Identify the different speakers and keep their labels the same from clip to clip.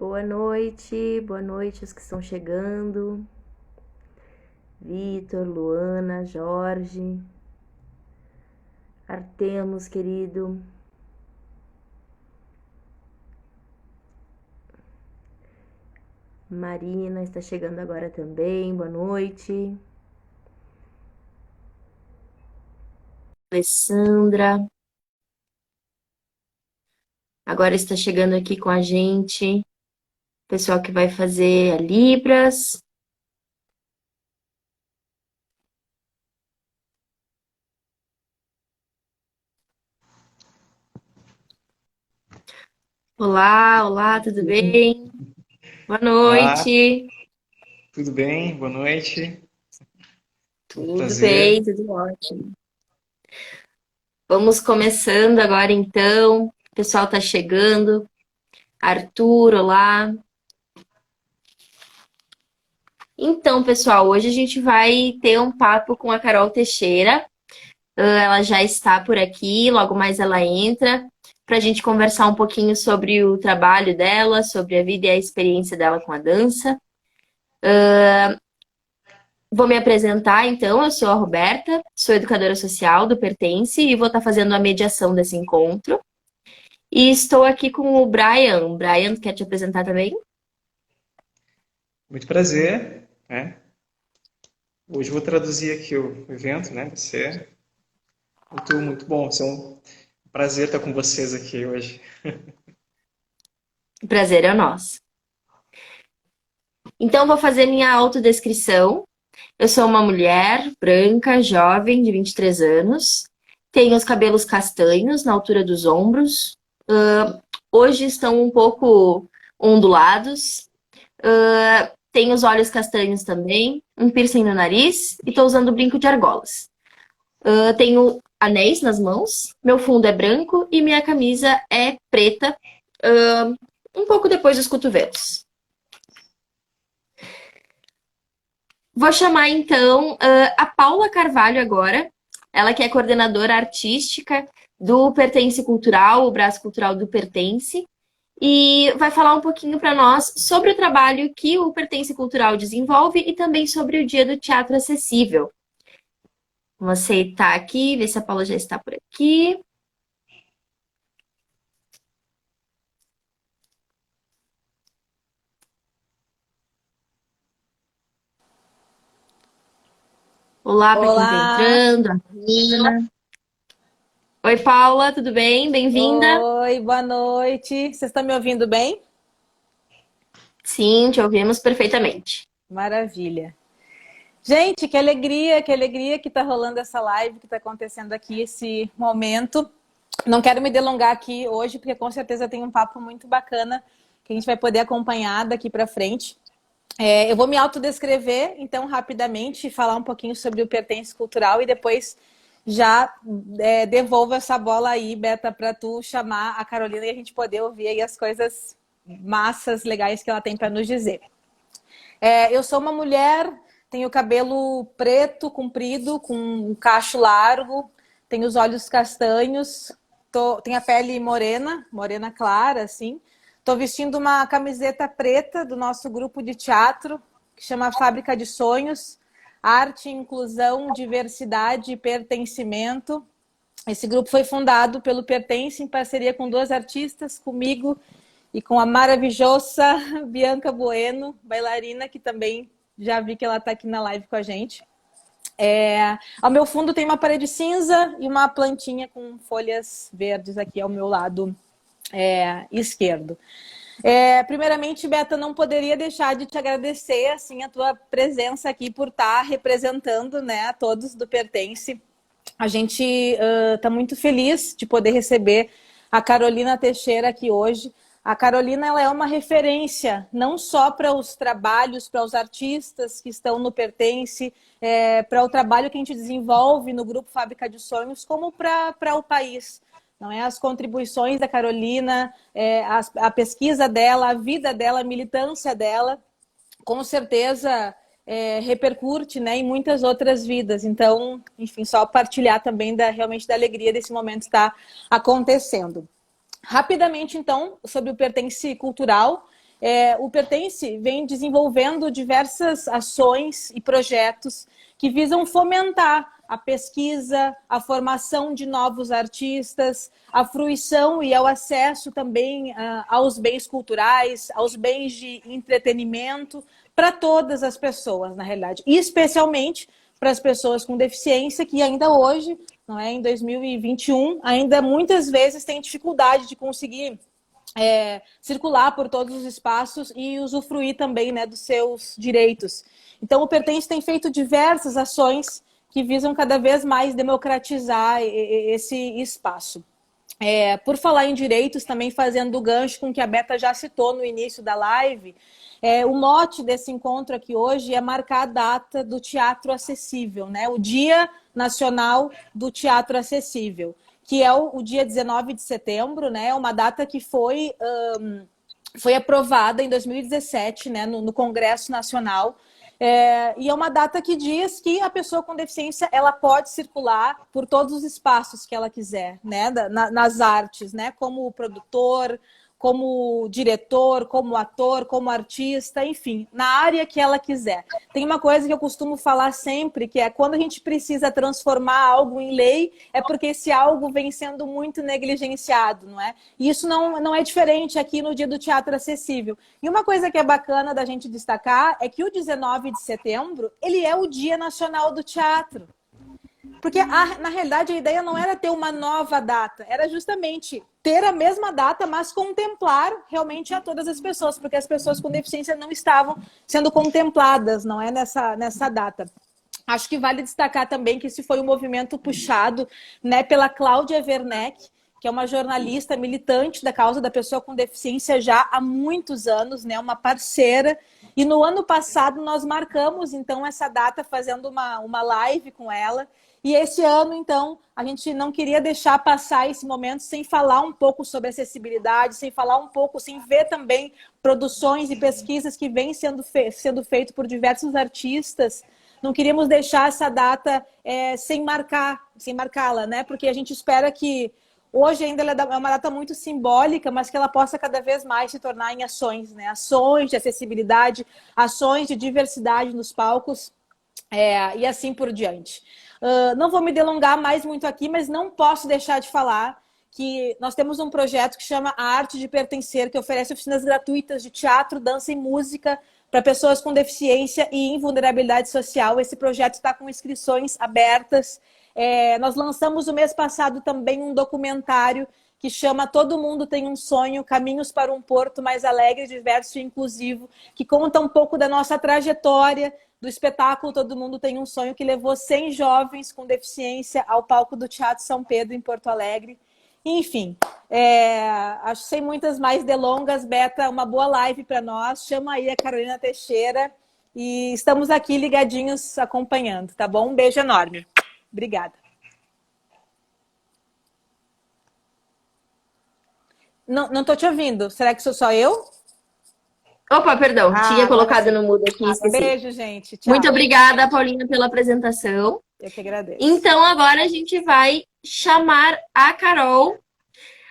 Speaker 1: boa noite os que estão chegando. Vitor, Luana, Jorge, Artemus, querido. Marina está chegando agora também, boa noite. Alessandra. Agora está chegando aqui com a gente o pessoal que vai fazer a Libras. Olá, olá, tudo bem? Boa
Speaker 2: Olá,
Speaker 1: noite.
Speaker 2: tudo bem? Boa noite. Muito
Speaker 1: Tudo bem,
Speaker 2: prazer.
Speaker 1: tudo ótimo. Vamos começando agora então. O pessoal está chegando. Arthur, olá. Então, pessoal, hoje a gente vai ter um papo com a Carol Teixeira. Ela já está por aqui, logo mais ela entra, para a gente conversar um pouquinho sobre o trabalho dela, sobre a vida e a experiência dela com a dança. Vou me apresentar, então. Eu sou a Roberta, sou educadora social do Pertence e vou estar fazendo a mediação desse encontro. E estou aqui com o Brian. O Brian, quer te apresentar também?
Speaker 2: Muito prazer, né? Hoje vou traduzir aqui o evento, né? Vai ser muito bom. Vai ser um prazer estar com vocês aqui hoje.
Speaker 1: O prazer é nosso. Então, vou fazer minha autodescrição. Eu sou uma mulher branca, jovem, de 23 anos. Tenho os cabelos castanhos na altura dos ombros. Hoje estão um pouco ondulados. Tenho os olhos castanhos também, um piercing no nariz e estou usando brinco de argolas. Tenho anéis nas mãos, meu fundo é branco e minha camisa é preta, um pouco depois dos cotovelos. Vou chamar então a Paula Carvalho agora, ela que é coordenadora artística do Pertence Cultural, o braço cultural do Pertence, e vai falar um pouquinho para nós sobre o trabalho que o Pertence Cultural desenvolve e também sobre o Dia do Teatro Acessível. Vamos aceitar aqui, ver se a Paula já está por aqui. Olá para quem está
Speaker 3: Olá,
Speaker 1: entrando, a Nina. Oi, Paula, tudo bem? Bem-vinda.
Speaker 3: oi, boa noite. Vocês estão me ouvindo bem?
Speaker 1: Sim, te ouvimos perfeitamente.
Speaker 3: Maravilha. Gente, que alegria que está rolando essa live, que está acontecendo aqui esse momento. Não quero me delongar aqui hoje, porque com certeza tem um papo muito bacana que a gente vai poder acompanhar daqui para frente. Eu vou me autodescrever, então, rapidamente, falar um pouquinho sobre o Pertence Cultural e depois já devolvo essa bola aí, Beta, para tu chamar a Carolina e a gente poder ouvir aí as coisas massas, legais que ela tem para nos dizer. Eu sou uma mulher, tenho cabelo preto, comprido, com um cacho largo, tenho os olhos castanhos, tenho a pele morena, morena clara, assim. Estou vestindo uma camiseta preta do nosso grupo de teatro, que chama Fábrica de Sonhos, Arte, Inclusão, Diversidade e Pertencimento. Esse grupo foi fundado pelo Pertence em parceria com duas artistas, comigo e com a maravilhosa Bianca Bueno, bailarina, que também já vi que ela está aqui na live com a gente. Ao meu fundo tem uma parede cinza e uma plantinha com folhas verdes aqui ao meu lado esquerdo. Primeiramente, Beta, não poderia deixar de te agradecer assim, a tua presença aqui por estar representando, né, a todos do Pertence. A gente está muito feliz de poder receber a Carolina Teixeira aqui hoje. A Carolina ela é uma referência, não só para os trabalhos, para os artistas que estão no Pertence, para o trabalho que a gente desenvolve no Grupo Fábrica de Sonhos, como para o país. Não é? As contribuições da Carolina, a pesquisa dela, a vida dela, a militância dela, com certeza repercute, né, em muitas outras vidas. Então, enfim, só partilhar também realmente da alegria desse momento estar acontecendo. Rapidamente, então, sobre o Pertence Cultural. o Pertence vem desenvolvendo diversas ações e projetos que visam fomentar a pesquisa, a formação de novos artistas, a fruição e ao acesso também aos bens culturais, aos bens de entretenimento para todas as pessoas, na realidade, e especialmente para as pessoas com deficiência que ainda hoje, não é, em 2021, ainda muitas vezes têm dificuldade de conseguir circular por todos os espaços e usufruir também, né, dos seus direitos. Então, o Pertence tem feito diversas ações que visam cada vez mais democratizar esse espaço. Por falar em direitos, também fazendo o gancho com o que a Beta já citou no início da live, o mote desse encontro aqui hoje é marcar a data do Teatro Acessível, né? O Dia Nacional do Teatro Acessível, que é o dia 19 de setembro, né? Uma data que foi aprovada em 2017, né? No Congresso Nacional. E é uma data que diz que a pessoa com deficiência ela pode circular por todos os espaços que ela quiser, né? Nas artes, né? Como produtor, como diretor, como ator, como artista, enfim, na área que ela quiser. Tem uma coisa que eu costumo falar sempre, que é quando a gente precisa transformar algo em lei, é porque esse algo vem sendo muito negligenciado, não é? E isso não é diferente aqui no Dia do Teatro Acessível. E uma coisa que é bacana da gente destacar é que o 19 de setembro, ele é o Dia Nacional do Teatro. Porque, na realidade, a ideia não era ter uma nova data, era justamente ter a mesma data, mas contemplar realmente a todas as pessoas, porque as pessoas com deficiência não estavam sendo contempladas, não é, nessa data. Acho que vale destacar também que esse foi um movimento puxado, né, pela Cláudia Werneck, que é uma jornalista militante da causa da pessoa com deficiência já há muitos anos, né, uma parceira. E no ano passado nós marcamos, então, essa data fazendo uma live com ela. E esse ano, então, a gente não queria deixar passar esse momento sem falar um pouco sobre acessibilidade, sem falar um pouco, sem ver também produções e pesquisas que vêm sendo feito por diversos artistas. Não queríamos deixar essa data sem marcá-la, né? Porque a gente espera que hoje ainda ela é uma data muito simbólica, mas que ela possa cada vez mais se tornar em ações, né? Ações de acessibilidade, ações de diversidade nos palcos e assim por diante. Não vou me delongar mais muito aqui, mas não posso deixar de falar que nós temos um projeto que chama A Arte de Pertencer, que oferece oficinas gratuitas de teatro, dança e música para pessoas com deficiência e em vulnerabilidade social. Esse projeto está com inscrições abertas. Nós lançamos o mês passado também um documentário que chama Todo Mundo Tem um Sonho, Caminhos para um Porto Mais Alegre, Diverso e Inclusivo, que conta um pouco da nossa trajetória do espetáculo Todo Mundo Tem um Sonho, que levou 100 jovens com deficiência ao palco do Teatro São Pedro, em Porto Alegre. Enfim, acho sem muitas mais delongas, Beta, uma boa live para nós. Chama aí a Carolina Teixeira e estamos aqui ligadinhos acompanhando, tá bom? Um beijo enorme. Obrigada. Não estou te ouvindo. Será que sou só eu?
Speaker 1: Opa, perdão, tinha colocado
Speaker 3: sim.
Speaker 1: no mudo aqui, esqueci.
Speaker 3: Beijo, gente. Tchau.
Speaker 1: Muito obrigada, Paulinha, pela apresentação.
Speaker 3: Eu que agradeço.
Speaker 1: Então, agora a gente vai chamar a Carol,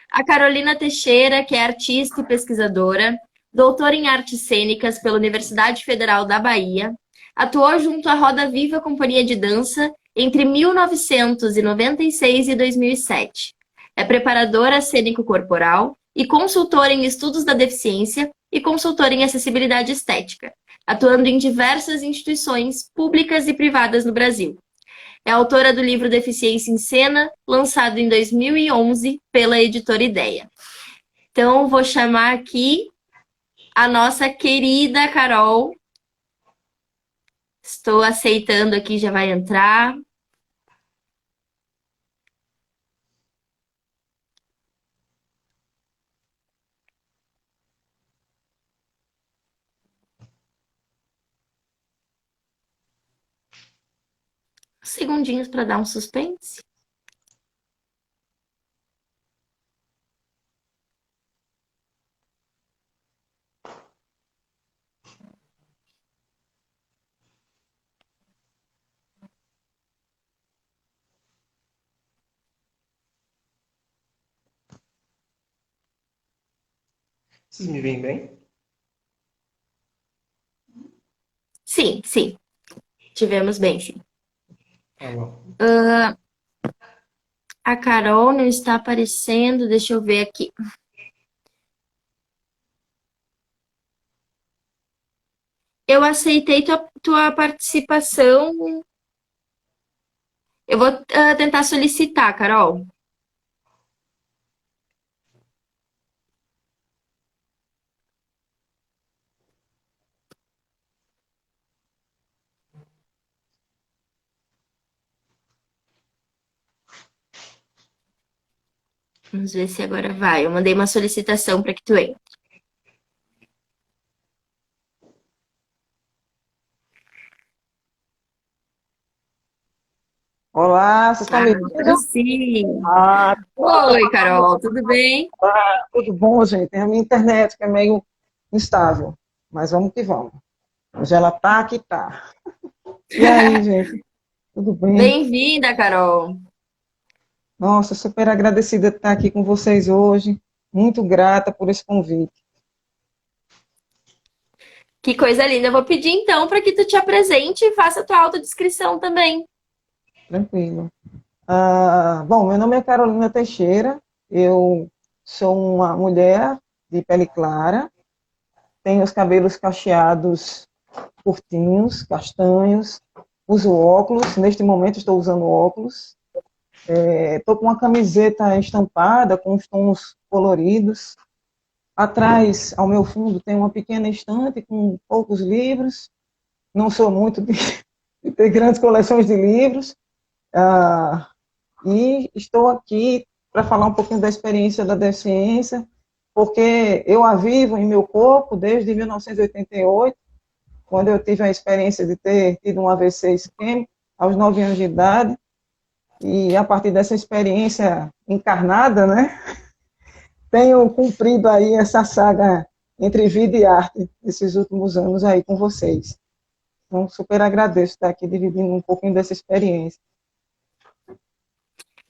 Speaker 1: a Carolina Teixeira, que é artista e pesquisadora, doutora em artes cênicas pela Universidade Federal da Bahia, atuou junto à Roda Viva Companhia de Dança entre 1996 e 2007. É preparadora cênico-corporal e consultora em estudos da deficiência e consultora em acessibilidade estética, atuando em diversas instituições públicas e privadas no Brasil. É autora do livro Deficiência em Cena, lançado em 2011 pela editora Ideia. Então, vou chamar aqui a nossa querida Carol. Estou aceitando aqui, já vai entrar. Segundinhos para dar um suspense.
Speaker 2: Vocês me veem bem?
Speaker 1: Sim, tivemos bem, sim.
Speaker 2: Tá bom.
Speaker 1: A Carol não está aparecendo, deixa eu ver aqui. Eu aceitei tua participação. Eu vou tentar solicitar, Carol. Vamos ver se agora vai. Eu mandei uma solicitação para que tu entre.
Speaker 4: Olá, vocês estão me
Speaker 1: Agora
Speaker 4: ouvindo?
Speaker 1: sim.
Speaker 4: Ah,
Speaker 1: Oi, Carol, tudo bem?
Speaker 4: tudo bom, gente? É a minha internet que é meio instável, mas vamos que vamos. Hoje ela tá que tá. E aí, gente? Tudo bem?
Speaker 1: Bem-vinda, Carol.
Speaker 4: Nossa, super agradecida de estar aqui com vocês hoje. Muito grata por esse convite.
Speaker 1: Que coisa linda. Eu vou pedir então para que tu te apresente e faça a tua autodescrição também.
Speaker 4: Tranquilo. Bom, meu nome é Carolina Teixeira. Eu sou uma mulher de pele clara. Tenho os cabelos cacheados curtinhos, castanhos. Uso óculos. Neste momento estou usando óculos. Estou com uma camiseta estampada com os tons coloridos. Atrás, ao meu fundo, tem uma pequena estante com poucos livros. Não sou muito de ter grandes coleções de livros. E estou aqui para falar um pouquinho da experiência da deficiência, porque eu a vivo em meu corpo desde 1988, quando eu tive a experiência de ter tido um AVC isquêmico aos 9 anos de idade. E a partir dessa experiência encarnada, né, tenho cumprido aí essa saga entre vida e arte esses últimos anos aí com vocês. Então, super agradeço estar aqui dividindo um pouquinho dessa experiência.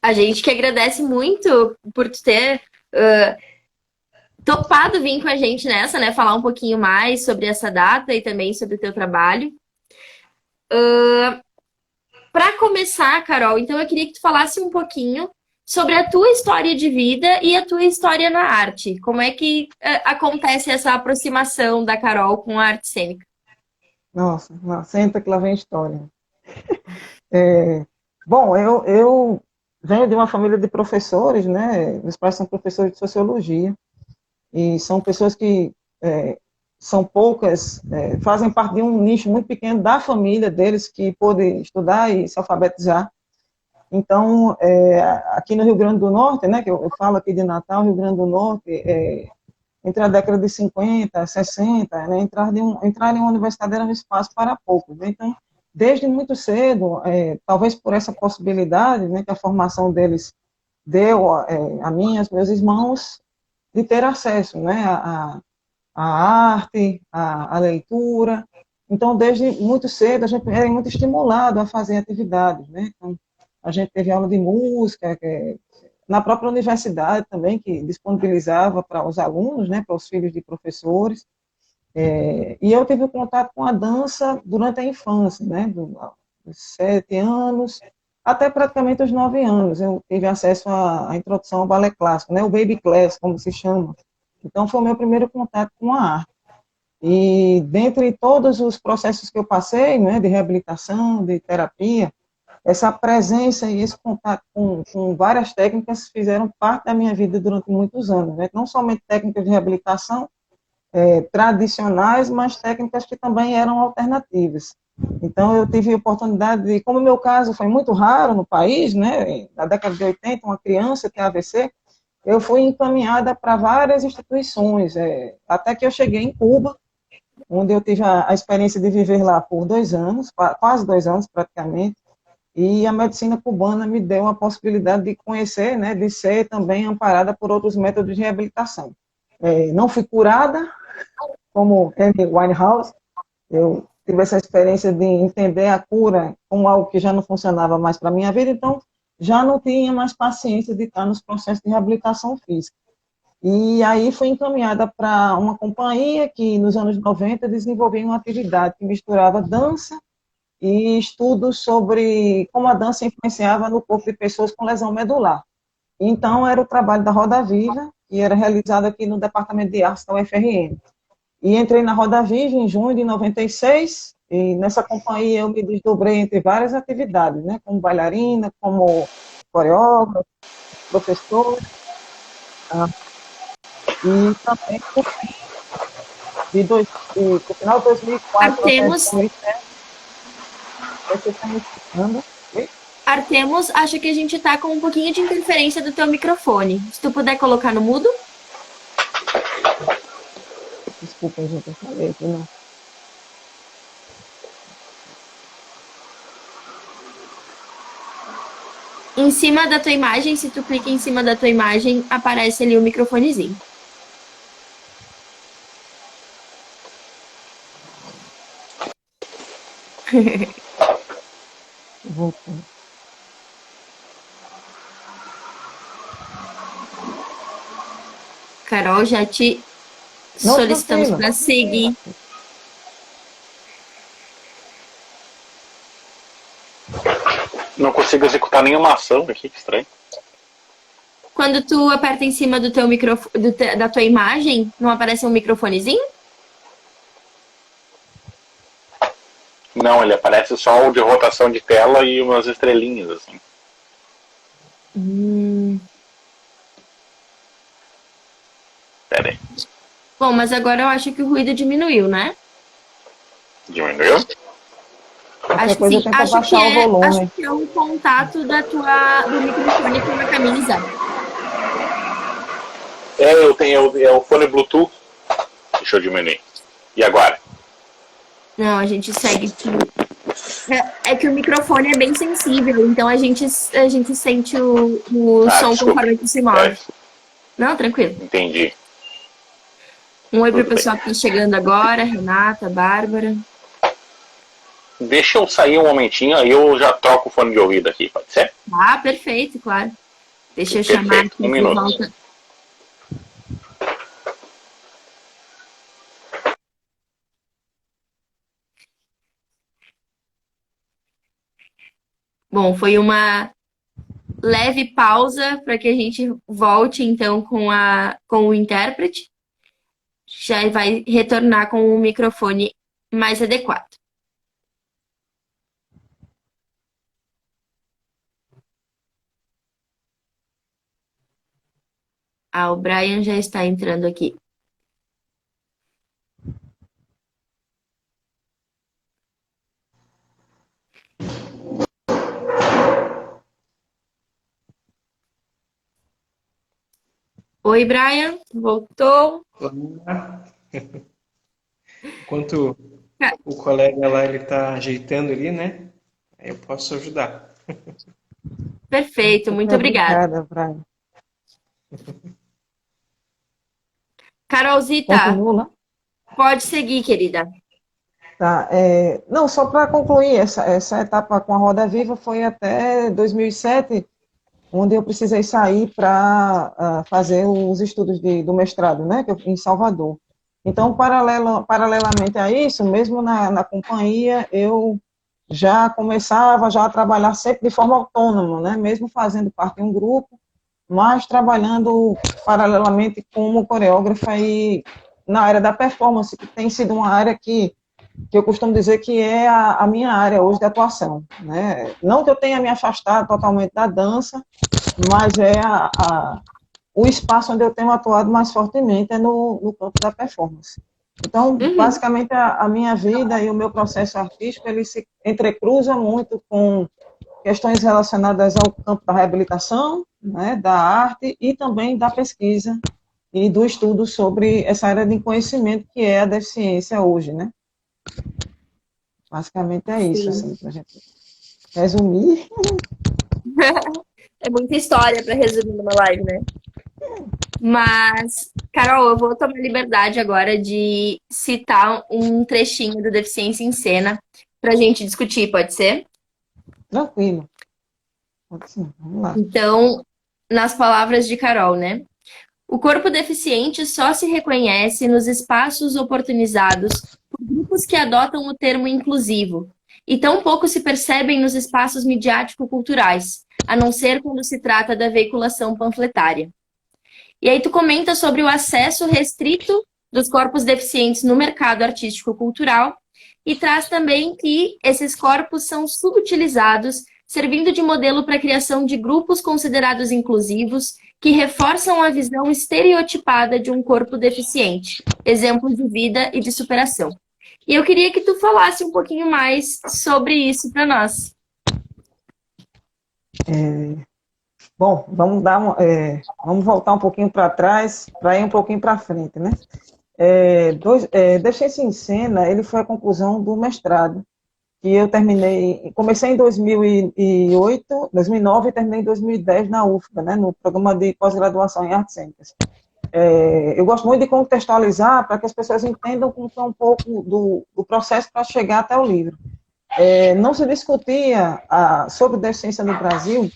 Speaker 1: A gente que agradece muito por tu ter topado vir com a gente nessa, né? Falar um pouquinho mais sobre essa data e também sobre o teu trabalho. Para começar, Carol, então eu queria que tu falasse um pouquinho sobre a tua história de vida e a tua história na arte. Como é que acontece essa aproximação da Carol com a arte cênica?
Speaker 4: Nossa, senta que lá vem a história. Bom, eu venho de uma família de professores, né? Meus pais são professores de sociologia e são pessoas que são poucas, fazem parte de um nicho muito pequeno da família deles que pôde estudar e se alfabetizar. Então, aqui no Rio Grande do Norte, né, que eu falo aqui de Natal, Rio Grande do Norte, entre a década de 50, 60, né, entrar em uma universidade era um espaço para poucos. Né? Então, desde muito cedo, talvez por essa possibilidade, né, que a formação deles deu a mim e aos meus irmãos, de ter acesso, né, à arte, à leitura. Então, desde muito cedo, a gente era muito estimulado a fazer atividades. Né? Então, a gente teve aula de música, na própria universidade também, que disponibilizava para os alunos, né, para os filhos de professores. E eu tive contato com a dança durante a infância, né, dos 7 anos até praticamente os 9 anos. Eu tive acesso à introdução ao balé clássico, né, o baby class, como se chama. Então, foi o meu primeiro contato com a arte. E dentre todos os processos que eu passei, né, de reabilitação, de terapia, essa presença e esse contato com várias técnicas fizeram parte da minha vida durante muitos anos, né? Não somente técnicas de reabilitação tradicionais, mas técnicas que também eram alternativas. Então, eu tive a oportunidade de, como o meu caso foi muito raro no país, né? Na década de 80, uma criança tem AVC, eu fui encaminhada para várias instituições, até que eu cheguei em Cuba, onde eu tive a experiência de viver lá por 2 anos, quase 2 anos praticamente. E a medicina cubana me deu a possibilidade de conhecer, né, de ser também amparada por outros métodos de reabilitação. Não fui curada, como Amy Winehouse, eu tive essa experiência de entender a cura como algo que já não funcionava mais para a minha vida, então já não tinha mais paciência de estar nos processos de reabilitação física. E aí fui encaminhada para uma companhia que, nos anos 90, desenvolvia uma atividade que misturava dança e estudos sobre como a dança influenciava no corpo de pessoas com lesão medular. Então, era o trabalho da Roda Viva, que era realizado aqui no Departamento de Artes da UFRN. E entrei na Roda Viva em junho de 96, e nessa companhia eu me desdobrei entre várias atividades, né, como bailarina, como coreógrafa, professor, tá? E também, do final de 2004 até
Speaker 1: Artemos,
Speaker 4: 2007, você está me escutando? Oi?
Speaker 1: Artemos, acho que a gente tá com um pouquinho de interferência do teu microfone. Se tu puder colocar no mudo.
Speaker 4: Desculpa, gente, eu falei aqui, não.
Speaker 1: Em cima da tua imagem, se tu clica em cima da tua imagem, aparece ali o microfonezinho.
Speaker 4: Voltando.
Speaker 1: Carol, já te
Speaker 4: Não,
Speaker 1: solicitamos
Speaker 4: tranquilo.
Speaker 1: para seguir.
Speaker 5: Não consigo executar nenhuma ação aqui, que estranho.
Speaker 1: Quando tu aperta em cima do teu microfone, da tua imagem, não aparece um microfonezinho?
Speaker 5: Não, ele aparece só o de rotação de tela e umas estrelinhas, assim. Pera aí.
Speaker 1: Bom, mas agora eu acho que o ruído diminuiu, né?
Speaker 5: Diminuiu?
Speaker 4: Qualquer
Speaker 1: Acho que
Speaker 4: coisa
Speaker 1: sim.
Speaker 4: tenta baixar o volume.
Speaker 1: Acho que é um contato do microfone com a camisa.
Speaker 5: Eu tenho o fone Bluetooth. Deixa eu diminuir. E agora?
Speaker 1: Não, a gente segue. É que o microfone é bem sensível, então a gente sente o som
Speaker 5: desculpa.
Speaker 1: conforme tu se move. Não, tranquilo.
Speaker 5: Entendi.
Speaker 1: Um oi pro
Speaker 5: Tudo bem.
Speaker 1: pessoal que tá chegando agora, Renata, Bárbara.
Speaker 5: Deixa eu sair um momentinho, aí eu já troco o fone de ouvido aqui, pode ser?
Speaker 1: Ah, perfeito, claro. Deixa eu
Speaker 5: Perfeito,
Speaker 1: chamar aqui
Speaker 5: um
Speaker 1: de
Speaker 5: minuto.
Speaker 1: volta. Bom, foi uma leve pausa para que a gente volte então com o intérprete. Já vai retornar com o microfone mais adequado. Ah, o Brian já está entrando aqui. Oi, Brian, voltou?
Speaker 2: Olá. Enquanto o colega lá ele está ajeitando ali, né? Aí eu posso ajudar.
Speaker 1: Perfeito, muito obrigada.
Speaker 4: Obrigada, Brian.
Speaker 1: Carolzita,
Speaker 4: Continua.
Speaker 1: pode seguir, querida.
Speaker 4: Tá, não, só para concluir, essa etapa com a Roda Viva foi até 2007, onde eu precisei sair para fazer os estudos do mestrado, né, em Salvador. Então, paralelamente a isso, mesmo na companhia, eu já começava a trabalhar sempre de forma autônoma, né, mesmo fazendo parte de um grupo, mas trabalhando paralelamente como coreógrafa e na área da performance, que tem sido uma área que eu costumo dizer que é a minha área hoje de atuação, né? Não que eu tenha me afastado totalmente da dança, mas é o espaço onde eu tenho atuado mais fortemente é no campo da performance. Então, basicamente, a minha vida e o meu processo artístico, ele se entrecruza muito com questões relacionadas ao campo da reabilitação, né, da arte e também da pesquisa e do estudo sobre essa área de conhecimento que é a deficiência hoje, né? Basicamente é isso, assim, pra gente resumir.
Speaker 1: É muita história para resumir numa live, né? Mas, Carol, eu vou tomar liberdade agora de citar um trechinho do Deficiência em Cena para a gente discutir, pode ser?
Speaker 4: Tranquilo. Pode sim, vamos lá.
Speaker 1: Então, nas palavras de Carol, né? O corpo deficiente só se reconhece nos espaços oportunizados por grupos que adotam o termo inclusivo, e tão pouco se percebem nos espaços midiático-culturais, a não ser quando se trata da veiculação panfletária. E aí tu comenta sobre o acesso restrito dos corpos deficientes no mercado artístico-cultural e traz também que esses corpos são subutilizados, servindo de modelo para a criação de grupos considerados inclusivos que reforçam a visão estereotipada de um corpo deficiente, exemplo de vida e de superação. E eu queria que tu falasse um pouquinho mais sobre isso para nós.
Speaker 4: Bom, vamos voltar um pouquinho para trás, para ir um pouquinho para frente, né? Deficiência em Cena, ele foi a conclusão do mestrado, que eu comecei em 2009 e terminei em 2010 na UFBA, né, no programa de pós-graduação em artes cênicas. Eu gosto muito de contextualizar para que as pessoas entendam como foi um pouco do processo para chegar até o livro. Não se discutia sobre deficiência no Brasil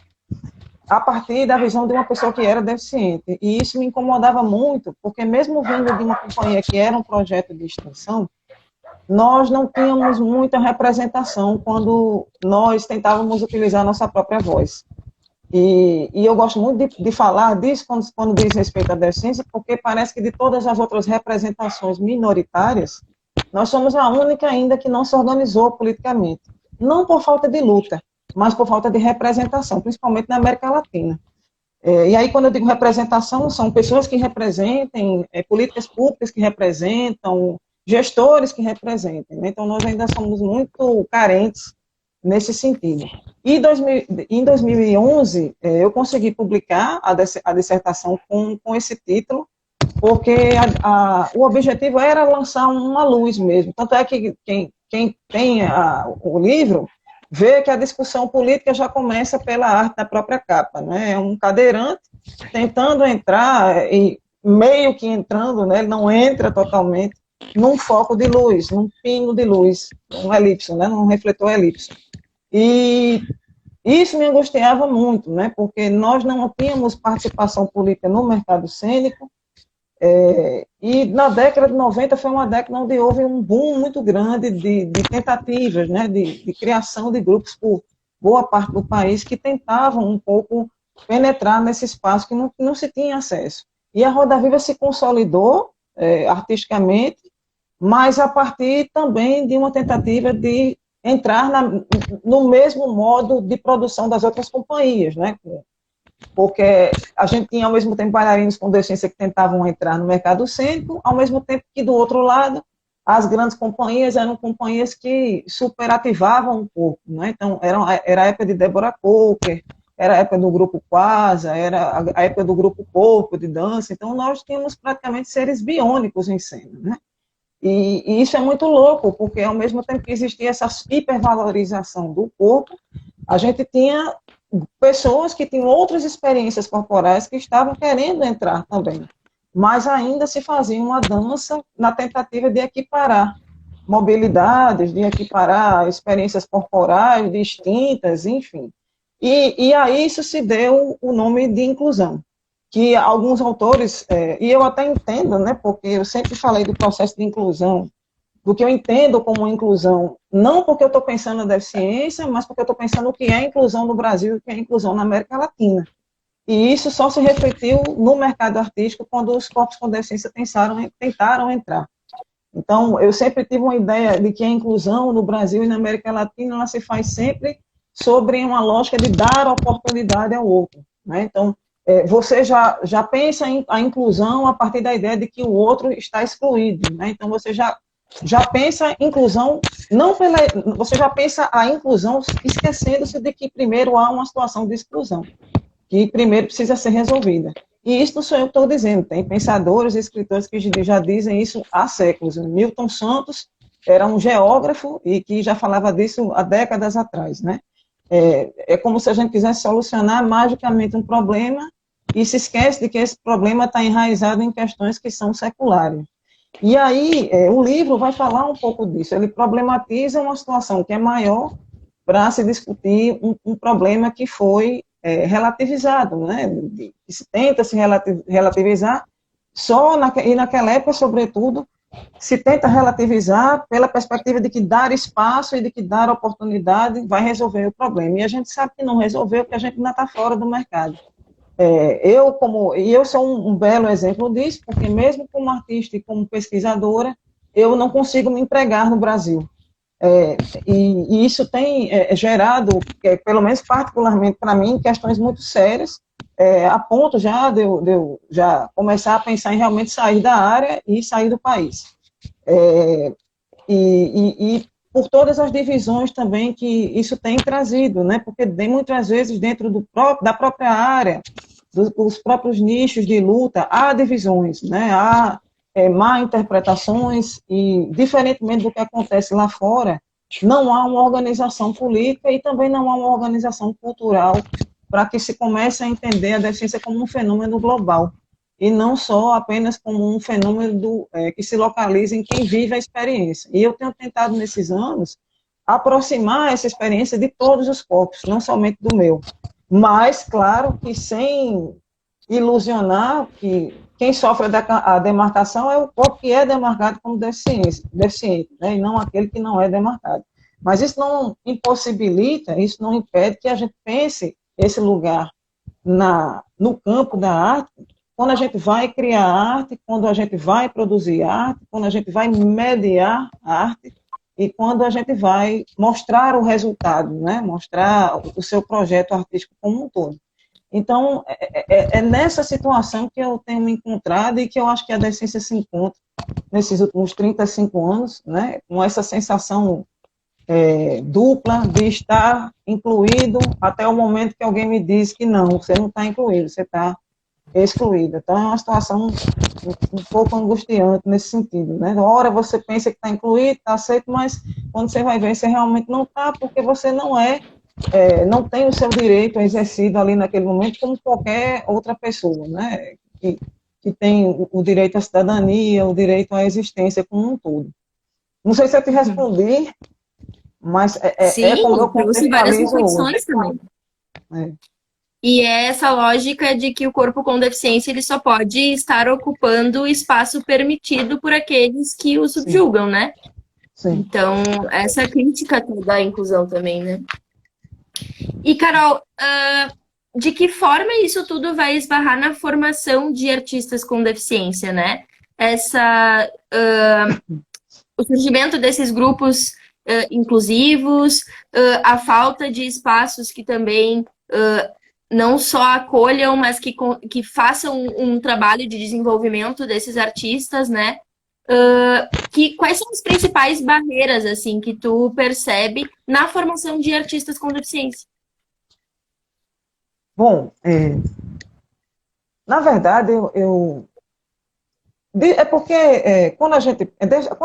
Speaker 4: a partir da visão de uma pessoa que era deficiente, e isso me incomodava muito, porque mesmo vindo de uma companhia que era um projeto de extensão, nós não tínhamos muita representação quando nós tentávamos utilizar a nossa própria voz. E eu gosto muito de falar disso quando diz respeito à deficiência, porque parece que de todas as outras representações minoritárias, nós somos a única ainda que não se organizou politicamente. Não por falta de luta, mas por falta de representação, principalmente na América Latina. E aí, quando eu digo representação, são pessoas que representem, políticas públicas que representam, gestores que representem, né? Então, nós ainda somos muito carentes nesse sentido. E em 2011, eu consegui publicar a dissertação com esse título, porque o objetivo era lançar uma luz mesmo. Tanto é que quem tem o livro vê que a discussão política já começa pela arte da própria capa, né? É um cadeirante tentando entrar, e meio que entrando, né? Ele não entra totalmente, num foco de luz, num pino de luz, um elipso, né? Num refletor elipso. E isso me angustiava muito, né? Porque nós não tínhamos participação política no mercado cênico, e na década de 90 foi uma década onde houve um boom muito grande de tentativas, né, de criação de grupos por boa parte do país que tentavam um pouco penetrar nesse espaço que não se tinha acesso. E a Roda Viva se consolidou artisticamente, mas a partir também de uma tentativa de entrar no mesmo modo de produção das outras companhias, né, porque a gente tinha, ao mesmo tempo, bailarinos com deficiência que tentavam entrar no mercado cênico, ao mesmo tempo que, do outro lado, as grandes companhias eram companhias que superativavam um pouco, né? Então, era a época de Débora Coker, era a época do Grupo Quasa, era a época do Grupo Corpo, de dança, então nós tínhamos praticamente seres biônicos em cena, né? E isso é muito louco, porque ao mesmo tempo que existia essa hipervalorização do corpo, a gente tinha pessoas que tinham outras experiências corporais que estavam querendo entrar também, mas ainda se fazia uma dança na tentativa de equiparar mobilidades, de equiparar experiências corporais distintas, enfim. E a isso se deu o nome de inclusão, que alguns autores, e eu até entendo, né, porque eu sempre falei do processo de inclusão, do que eu entendo como inclusão, não porque eu estou pensando na deficiência, mas porque eu estou pensando o que é inclusão no Brasil e o que é inclusão na América Latina. E isso só se refletiu no mercado artístico quando os corpos com deficiência tentaram entrar. Então, eu sempre tive uma ideia de que a inclusão no Brasil e na América Latina, ela se faz sempre sobre uma lógica de dar oportunidade ao outro, né? Então, você já pensa a inclusão a partir da ideia de que o outro está excluído, né? Então, você já pensa inclusão, você já pensa a inclusão esquecendo-se de que primeiro há uma situação de exclusão, que primeiro precisa ser resolvida. E isso não sou eu que estou dizendo, tem pensadores e escritores que já dizem isso há séculos. Milton Santos era um geógrafo e que já falava disso há décadas atrás, né? É como se a gente quisesse solucionar magicamente um problema e se esquece de que esse problema está enraizado em questões que são seculares. E aí, o livro vai falar um pouco disso, ele problematiza uma situação que é maior para se discutir um problema que foi relativizado, né? Se tenta se relativizar e naquela época, sobretudo, se tenta relativizar pela perspectiva de que dar espaço e de que dar oportunidade vai resolver o problema. E a gente sabe que não resolveu, porque a gente ainda está fora do mercado. Eu sou um belo exemplo disso, porque mesmo como artista e como pesquisadora, eu não consigo me empregar no Brasil. E isso tem gerado, pelo menos particularmente para mim, questões muito sérias, a ponto já de eu já começar a pensar em realmente sair da área e sair do país. E por todas as divisões também que isso tem trazido, né? Porque muitas vezes dentro da própria área, dos próprios nichos de luta, há divisões, né? Há má interpretações e, diferentemente do que acontece lá fora, não há uma organização política e também não há uma organização cultural para que se comece a entender a deficiência como um fenômeno global e não só apenas como um fenômeno que se localiza em quem vive a experiência. E eu tenho tentado, nesses anos, aproximar essa experiência de todos os corpos, não somente do meu. Mas, claro, que sem ilusionar que quem sofre a demarcação é o corpo que é demarcado como deficiente, né, e não aquele que não é demarcado. Mas isso não impossibilita, isso não impede que a gente pense esse lugar no campo da arte, quando a gente vai criar arte, quando a gente vai produzir arte, quando a gente vai mediar arte e quando a gente vai mostrar o resultado, né? Mostrar o seu projeto artístico como um todo. Então, é nessa situação que eu tenho me encontrado e que eu acho que a deficiência se encontra nesses últimos 35 anos, né? Com essa sensação dupla de estar incluído até o momento que alguém me diz que não, você não está incluído, você está excluído. Então, é uma situação um pouco angustiante nesse sentido, né? Ora você pensa que está incluído, está aceito, mas quando você vai ver, você realmente não está, porque você não tem o seu direito exercido ali naquele momento como qualquer outra pessoa, né? Que tem o direito à cidadania, o direito à existência como um todo. Não sei se eu te respondi, mas
Speaker 1: Sim,
Speaker 4: como eu
Speaker 1: trouxe várias
Speaker 4: contextualizo hoje.
Speaker 1: reflexões também. E é essa lógica de que o corpo com deficiência ele só pode estar ocupando o espaço permitido por aqueles que o subjugam, né?
Speaker 4: Sim.
Speaker 1: Então, essa crítica da inclusão também, né? E, Carol, de que forma isso tudo vai esbarrar na formação de artistas com deficiência, né? O surgimento desses grupos inclusivos, a falta de espaços que também não só acolham, mas que façam um trabalho de desenvolvimento desses artistas, né? Quais são as principais barreiras, assim, que tu percebe na formação de artistas com deficiência?
Speaker 4: Bom, na verdade, é porque quando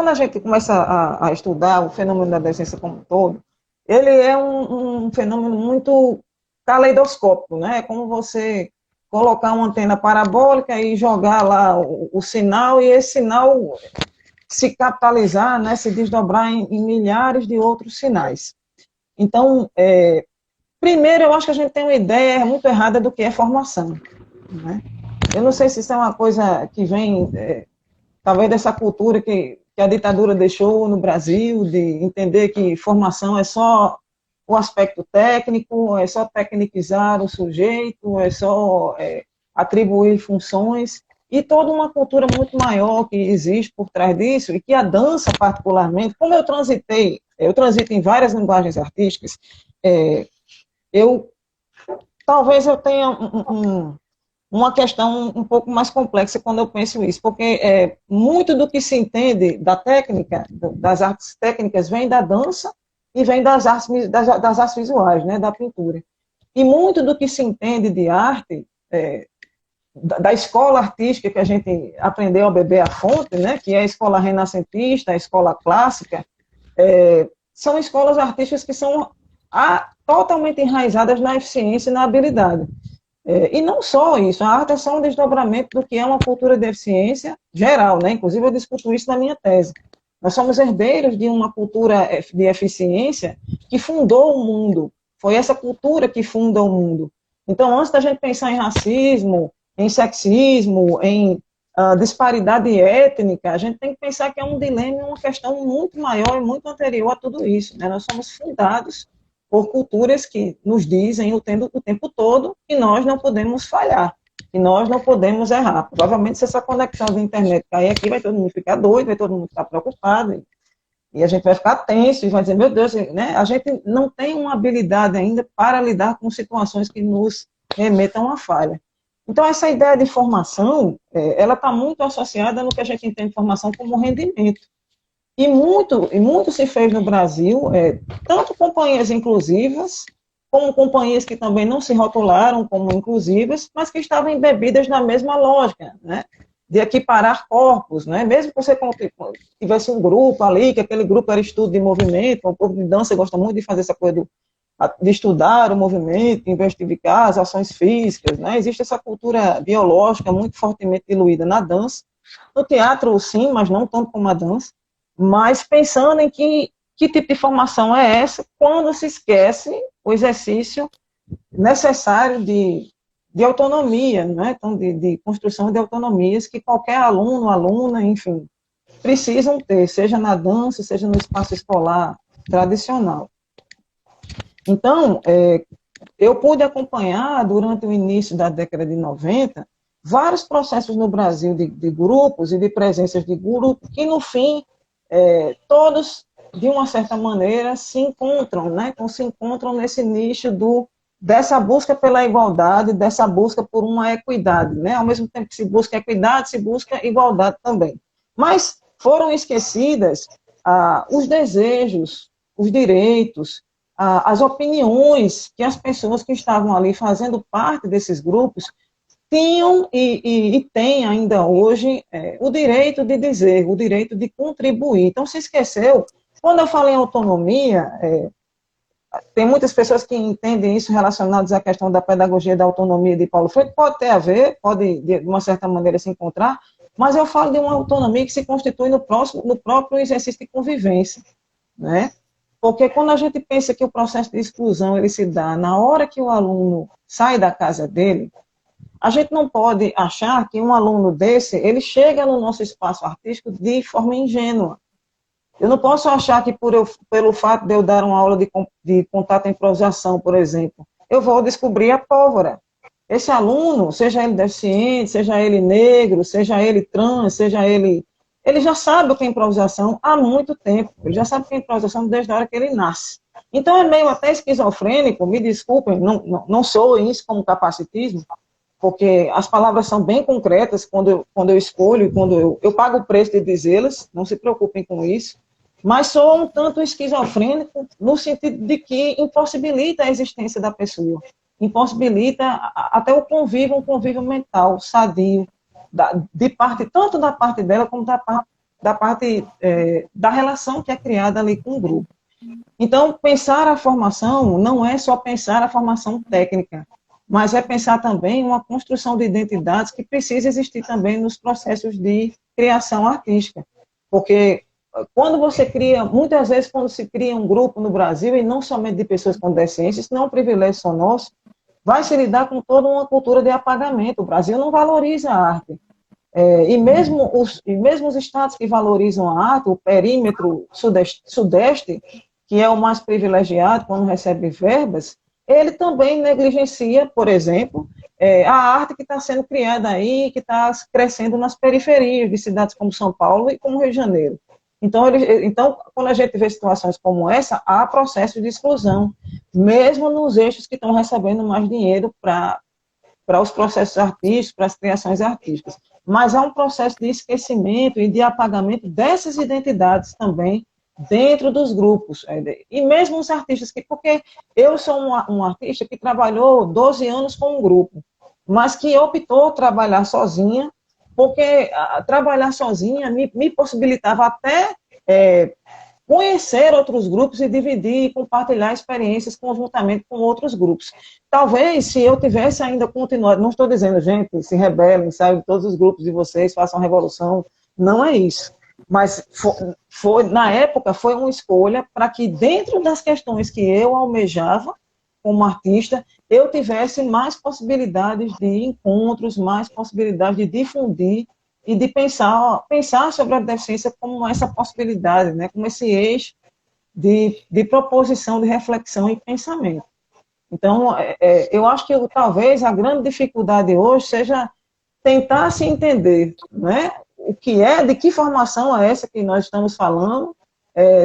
Speaker 4: a gente começa a estudar o fenômeno da deficiência como um todo, ele é um fenômeno muito caleidoscópico, né? É como você colocar uma antena parabólica e jogar lá o sinal, e esse sinal se capitalizar, né? Se desdobrar em milhares de outros sinais. Então, primeiro, eu acho que a gente tem uma ideia muito errada do que é formação, né? Eu não sei se isso é uma coisa que vem, talvez, dessa cultura que a ditadura deixou no Brasil, de entender que formação é só o aspecto técnico, é só tecnicizar o sujeito, é só atribuir funções, e toda uma cultura muito maior que existe por trás disso, e que a dança, particularmente, como eu transito em várias linguagens artísticas, talvez eu tenha uma questão um pouco mais complexa quando eu penso isso, porque muito do que se entende da técnica, das artes técnicas, vem da dança e vem das artes visuais, né, da pintura. E muito do que se entende de arte, da escola artística que a gente aprendeu a beber a fonte, né, que é a escola renascentista, a escola clássica, são escolas artísticas que são totalmente enraizadas na eficiência e na habilidade. E não só isso, a arte é só um desdobramento do que é uma cultura de eficiência geral, né? Inclusive eu discuto isso na minha tese. Nós somos herdeiros de uma cultura de eficiência que fundou o mundo. Foi essa cultura que funda o mundo. Então, antes da gente pensar em racismo, em sexismo, em disparidade étnica, a gente tem que pensar que é um dilema e uma questão muito maior e muito anterior a tudo isso, né? Nós somos fundados por culturas que nos dizem o tempo todo que nós não podemos falhar, que nós não podemos errar. Provavelmente, se essa conexão de internet cair aqui, vai todo mundo ficar doido, vai todo mundo ficar preocupado, e a gente vai ficar tenso e vai dizer, meu Deus, né? A gente não tem uma habilidade ainda para lidar com situações que nos remetam à falha. Então, essa ideia de formação, ela está muito associada no que a gente entende de formação como rendimento. E muito se fez no Brasil, tanto companhias inclusivas, como companhias que também não se rotularam como inclusivas, mas que estavam embebidas na mesma lógica, né? De equiparar corpos, né? Mesmo que você tivesse um grupo ali, que aquele grupo era estudo de movimento, o povo de dança gosta muito de fazer essa coisa de estudar o movimento, investigar as ações físicas, né? Existe essa cultura biológica muito fortemente diluída na dança. No teatro, sim, mas não tanto como a dança. Mas pensando em que tipo de formação é essa, quando se esquece o exercício necessário de autonomia, né? Então, de construção de autonomias que qualquer aluno, aluna, enfim, precisam ter, seja na dança, seja no espaço escolar tradicional. Então, eu pude acompanhar, durante o início da década de 90, vários processos no Brasil de grupos e de presenças de grupos que, no fim, todos, de uma certa maneira, se encontram, né? Então, se encontram nesse nicho dessa busca pela igualdade, dessa busca por uma equidade, né? Ao mesmo tempo que se busca equidade, se busca igualdade também. Mas foram esquecidas os desejos, os direitos, as opiniões que as pessoas que estavam ali fazendo parte desses grupos tinham e têm ainda hoje o direito de dizer, o direito de contribuir. Então, se esqueceu, quando eu falo em autonomia, tem muitas pessoas que entendem isso relacionados à questão da pedagogia da autonomia de Paulo Freire, pode ter a ver, pode de uma certa maneira se encontrar, mas eu falo de uma autonomia que se constitui no próprio exercício de convivência, né? Porque quando a gente pensa que o processo de exclusão ele se dá na hora que o aluno sai da casa dele, a gente não pode achar que um aluno desse, ele chega no nosso espaço artístico de forma ingênua. Eu não posso achar que pelo fato de eu dar uma aula de contato e improvisação, por exemplo, eu vou descobrir a pólvora. Esse aluno, seja ele deficiente, seja ele negro, seja ele trans, seja ele já sabe o que é improvisação há muito tempo. Ele já sabe o que é improvisação desde a hora que ele nasce. Então é meio até esquizofrênico, me desculpem, não sou isso como capacitismo, porque as palavras são bem concretas quando eu escolho, quando eu pago o preço de dizê-las, não se preocupem com isso, mas sou um tanto esquizofrênico no sentido de que impossibilita a existência da pessoa, impossibilita até um convívio mental, sadio, tanto da parte dela como da parte da relação que é criada ali com o grupo. Então, pensar a formação não é só pensar a formação técnica, mas é pensar também uma construção de identidades que precisa existir também nos processos de criação artística. Porque quando você cria, muitas vezes quando se cria um grupo no Brasil, e não somente de pessoas com deficiência, isso não é um privilégio só nosso, vai se lidar com toda uma cultura de apagamento. O Brasil não valoriza a arte. E mesmo os estados que valorizam a arte, o perímetro sudeste, que é o mais privilegiado quando recebe verbas, ele também negligencia, por exemplo, a arte que está sendo criada aí, que está crescendo nas periferias de cidades como São Paulo e como Rio de Janeiro. Então, quando a gente vê situações como essa, há processos de exclusão, mesmo nos eixos que estão recebendo mais dinheiro para os processos artísticos, para as criações artísticas. Mas há um processo de esquecimento e de apagamento dessas identidades também dentro dos grupos. E mesmo os artistas, porque eu sou um artista que trabalhou 12 anos com um grupo, mas que optou trabalhar sozinha, porque trabalhar sozinha me possibilitava até conhecer outros grupos e dividir e compartilhar experiências conjuntamente com outros grupos. Talvez, se eu tivesse ainda continuado, não estou dizendo, gente, se rebelem, saiam de todos os grupos de vocês, façam revolução, não é isso. Mas na época foi uma escolha para que dentro das questões que eu almejava como artista, eu tivesse mais possibilidades de encontros, mais possibilidades de difundir e de pensar sobre a deficiência como essa possibilidade, né, como esse eixo de proposição, de reflexão e pensamento. Então, eu acho que talvez a grande dificuldade hoje seja tentar se entender, né, o que é, de que formação é essa que nós estamos falando,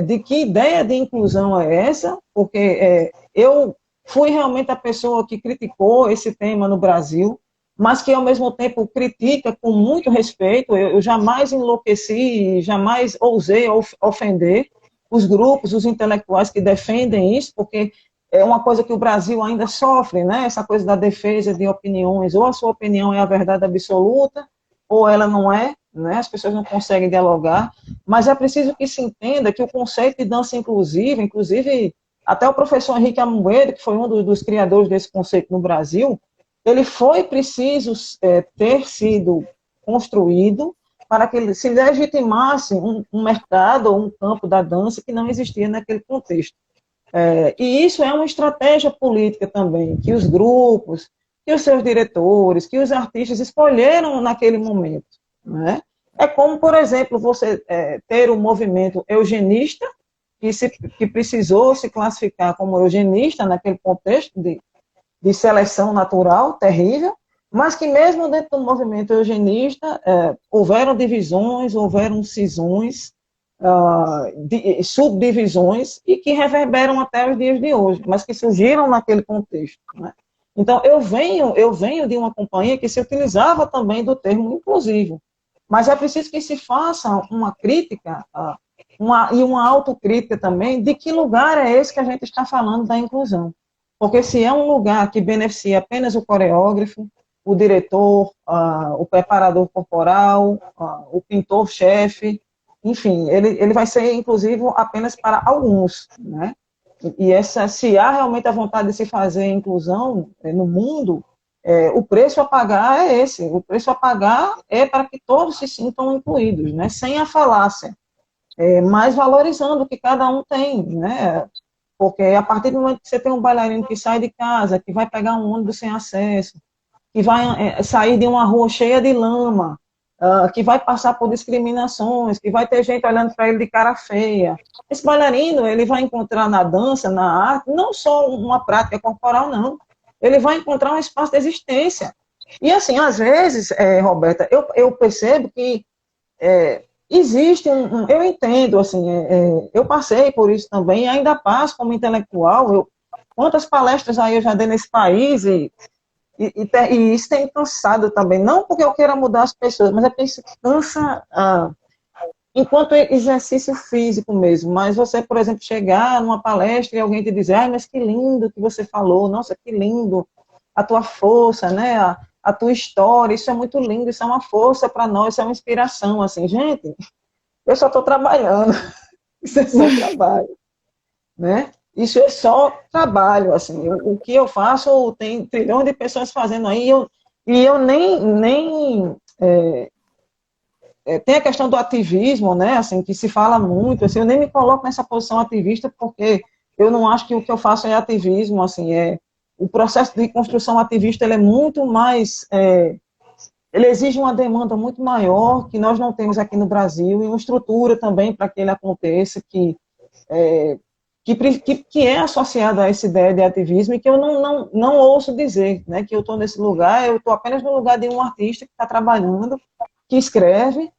Speaker 4: de que ideia de inclusão é essa, porque eu fui realmente a pessoa que criticou esse tema no Brasil, mas que, ao mesmo tempo, critica com muito respeito. Eu jamais enlouqueci, jamais ousei ofender os grupos, os intelectuais que defendem isso, porque é uma coisa que o Brasil ainda sofre, né? Essa coisa da defesa de opiniões, ou a sua opinião é a verdade absoluta, ou ela não é, né? As pessoas não conseguem dialogar, mas é preciso que se entenda que o conceito de dança inclusiva, inclusive até o professor Henrique Amoedo, que foi um dos criadores desse conceito no Brasil, ele foi preciso ter sido construído para que ele se legitimasse um mercado ou um campo da dança que não existia naquele contexto. E isso é uma estratégia política também, que os grupos, que os seus diretores, que os artistas escolheram naquele momento, né? É como, por exemplo, você ter um movimento eugenista, que precisou se classificar como eugenista naquele contexto de seleção natural terrível, mas que mesmo dentro do movimento eugenista houveram divisões, houveram cisões, subdivisões, e que reverberam até os dias de hoje, mas que surgiram naquele contexto, né? Então, eu venho de uma companhia que se utilizava também do termo inclusivo, mas é preciso que se faça uma crítica e uma autocrítica também de que lugar é esse que a gente está falando da inclusão. Porque se é um lugar que beneficia apenas o coreógrafo, o diretor, o preparador corporal, o pintor-chefe, enfim, ele vai ser inclusivo apenas para alguns, né? E se há realmente a vontade de se fazer inclusão no mundo, o preço a pagar é esse. O preço a pagar é para que todos se sintam incluídos, né? Sem a falácia, mas valorizando o que cada um tem, né? Porque a partir do momento que você tem um bailarino que sai de casa, que vai pegar um ônibus sem acesso, que vai sair de uma rua cheia de lama, que vai passar por discriminações, que vai ter gente olhando para ele de cara feia. Esse bailarino, ele vai encontrar na dança, na arte, não só uma prática corporal, não. Ele vai encontrar um espaço de existência. E assim, às vezes, Roberta, eu percebo que existe eu entendo, assim, eu passei por isso também, e ainda passo como intelectual. Quantas palestras aí eu já dei nesse país, e isso tem me cansado também, não porque eu queira mudar as pessoas, mas é porque isso cansa enquanto exercício físico mesmo. Mas você, por exemplo, chegar numa palestra e alguém te dizer, ai, mas que lindo que você falou, nossa, que lindo a tua força, né, a tua história, isso é muito lindo, isso é uma força para nós, isso é uma inspiração, assim, gente, eu só estou trabalhando, isso é só trabalho, né? Isso é só trabalho, assim, o que eu faço, tem trilhões de pessoas fazendo aí, e eu nem tem a questão do ativismo, né, assim, que se fala muito, assim, eu nem me coloco nessa posição ativista, porque eu não acho que o que eu faço é ativismo, assim, o processo de construção ativista, ele é muito mais, ele exige uma demanda muito maior, que nós não temos aqui no Brasil, e uma estrutura também para que ele aconteça, que é associada a essa ideia de ativismo, e que eu não ouço dizer, né, que eu estou nesse lugar, eu estou apenas no lugar de um artista que está trabalhando, que escreve,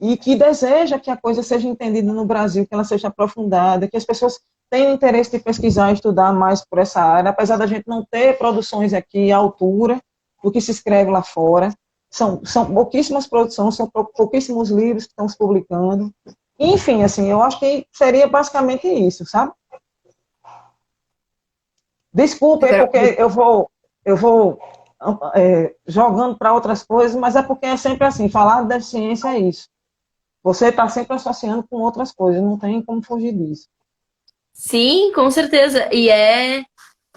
Speaker 4: e que deseja que a coisa seja entendida no Brasil, que ela seja aprofundada, que as pessoas tenham interesse de pesquisar e estudar mais por essa área, apesar da gente não ter produções aqui à altura do que se escreve lá fora. São pouquíssimas produções, são pouquíssimos livros que estão se publicando. Enfim, assim, eu acho que seria basicamente isso, sabe? Desculpa, porque eu vou jogando para outras coisas, mas é porque é sempre assim, falar de deficiência é isso. Você está sempre associando com outras coisas, não tem como fugir disso.
Speaker 1: Sim, com certeza.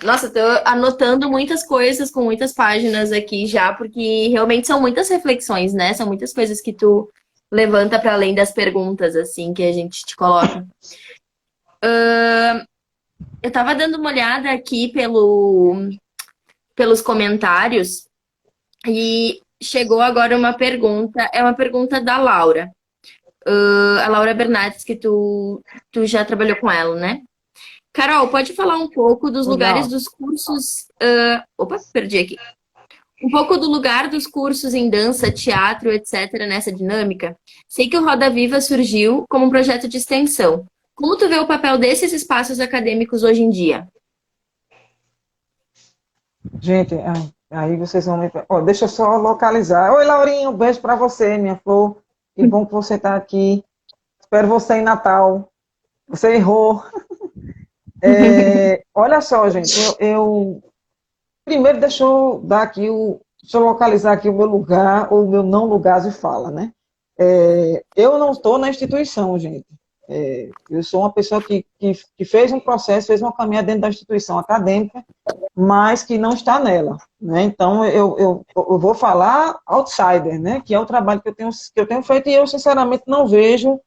Speaker 1: Nossa, tô anotando muitas coisas com muitas páginas aqui já, porque realmente são muitas reflexões, né? São muitas coisas que tu levanta para além das perguntas, assim, que a gente te coloca. Eu tava dando uma olhada aqui pelos comentários e chegou agora uma pergunta, é uma pergunta da Laura. A Laura Bernardes, que tu já trabalhou com ela, né? Carol, pode falar um pouco dos lugares
Speaker 4: Legal.
Speaker 1: dos cursos... Opa, perdi aqui. Um pouco do lugar dos cursos em dança, teatro, etc. nessa dinâmica? Sei que o Roda Viva surgiu como um projeto de extensão. Como tu vê o papel desses espaços acadêmicos hoje em dia?
Speaker 4: Gente, aí vocês vão me... Ó, deixa eu só localizar. Oi, Laurinha, um beijo para você, minha flor. Que bom que você está aqui. Espero você em Natal. Você errou. Olha só, gente, primeiro deixa eu dar aqui deixa eu localizar aqui o meu lugar, ou o meu não lugar de fala, né? Eu não estou na instituição, gente. Eu sou uma pessoa que fez um processo, fez uma caminhada dentro da instituição acadêmica, mas que não está nela, né? Então, eu vou falar outsider, né? Que é o trabalho que eu tenho feito, e eu, sinceramente, não vejo